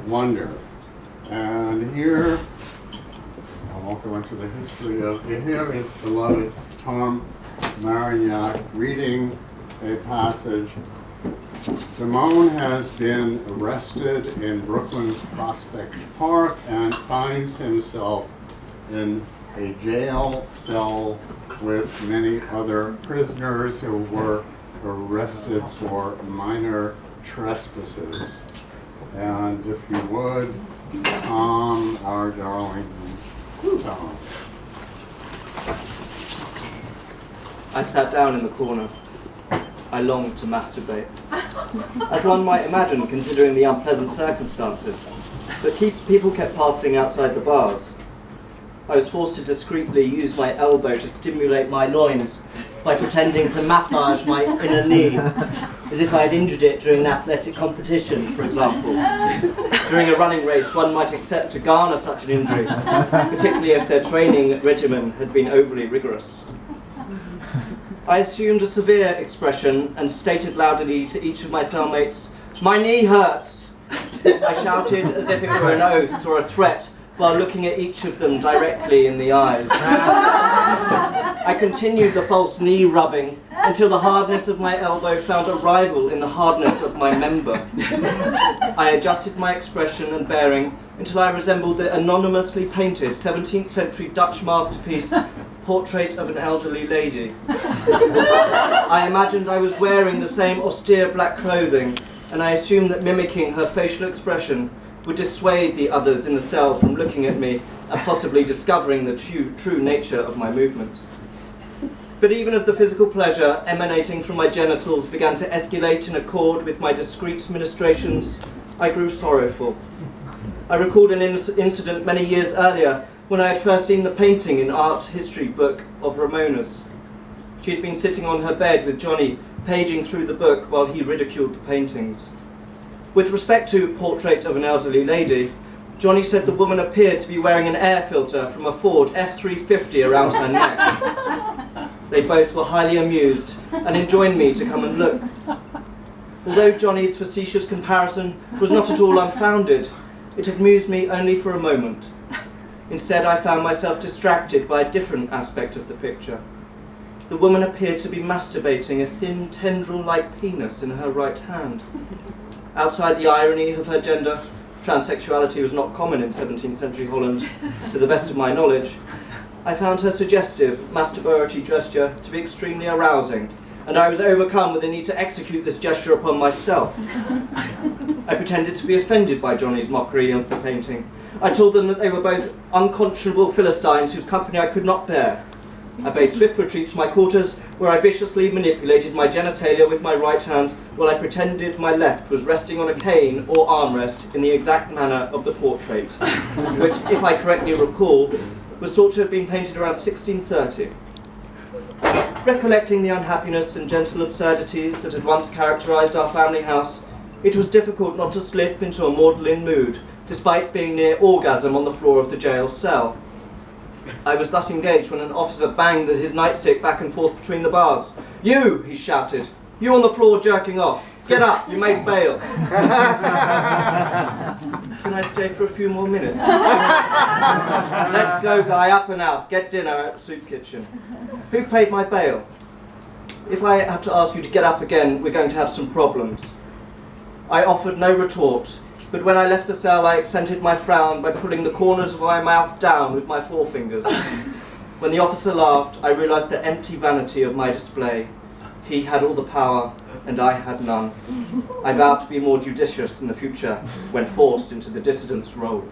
wonder. And here, I won't go into the history of it. Here is beloved Tom Maryniak reading a passage. Damone has been arrested in Brooklyn's Prospect Park and finds himself in a jail cell with many other prisoners who were arrested for minor trespasses. And if you would, Tom, our darling Tom. I sat down in the corner. I longed to masturbate, as one might imagine considering the unpleasant circumstances, but people kept passing outside the bars. I was forced to discreetly use my elbow to stimulate my loins by pretending to massage my inner knee, as if I had injured it during an athletic competition, for example. During a running race, one might accept to garner such an injury, particularly if their training regimen had been overly rigorous. I assumed a severe expression and stated loudly to each of my cellmates, "My knee hurts." I shouted as if it were an oath or a threat while looking at each of them directly in the eyes. I continued the false knee rubbing until the hardness of my elbow found a rival in the hardness of my member. I adjusted my expression and bearing until I resembled the anonymously painted 17th century Dutch masterpiece, Portrait of an Elderly Lady. I imagined I was wearing the same austere black clothing, and I assumed that mimicking her facial expression would dissuade the others in the cell from looking at me and possibly discovering the true nature of my movements. But even as the physical pleasure emanating from my genitals began to escalate in accord with my discreet ministrations, I grew sorrowful. I recalled an incident many years earlier when I had first seen the painting in art history book of Ramones. She had been sitting on her bed with Johnny, paging through the book while he ridiculed the paintings. With respect to Portrait of an Elderly Lady, Johnny said the woman appeared to be wearing an air filter from a Ford F-350 around her neck. They both were highly amused and enjoined me to come and look. Although Johnny's facetious comparison was not at all unfounded, it amused me only for a moment. Instead, I found myself distracted by a different aspect of the picture. The woman appeared to be masturbating a thin tendril-like penis in her right hand. Outside the irony of her gender, transsexuality was not common in 17th century Holland, to the best of my knowledge. I found her suggestive, masturbatory gesture to be extremely arousing, and I was overcome with the need to execute this gesture upon myself. I pretended to be offended by Johnny's mockery of the painting. I told them that they were both unconscionable Philistines whose company I could not bear. I bade swift retreat to my quarters, where I viciously manipulated my genitalia with my right hand, while I pretended my left was resting on a cane or armrest in the exact manner of the portrait, which, if I correctly recall, was thought to have been painted around 1630. Recollecting the unhappiness and gentle absurdities that had once characterized our family house, it was difficult not to slip into a maudlin mood, despite being near orgasm on the floor of the jail cell. I was thus engaged when an officer banged his nightstick back and forth between the bars. "You!" he shouted. "You on the floor jerking off. Get up, you made bail." "Can I stay for a few more minutes?" "Let's go, guy, up and out. Get dinner at the soup kitchen." "Who paid my bail?" "If I have to ask you to get up again, we're going to have some problems." I offered no retort, but when I left the cell, I accented my frown by pulling the corners of my mouth down with my forefingers. When the officer laughed, I realized the empty vanity of my display. He had all the power, and I had none. I vowed to be more judicious in the future when forced into the dissident's role.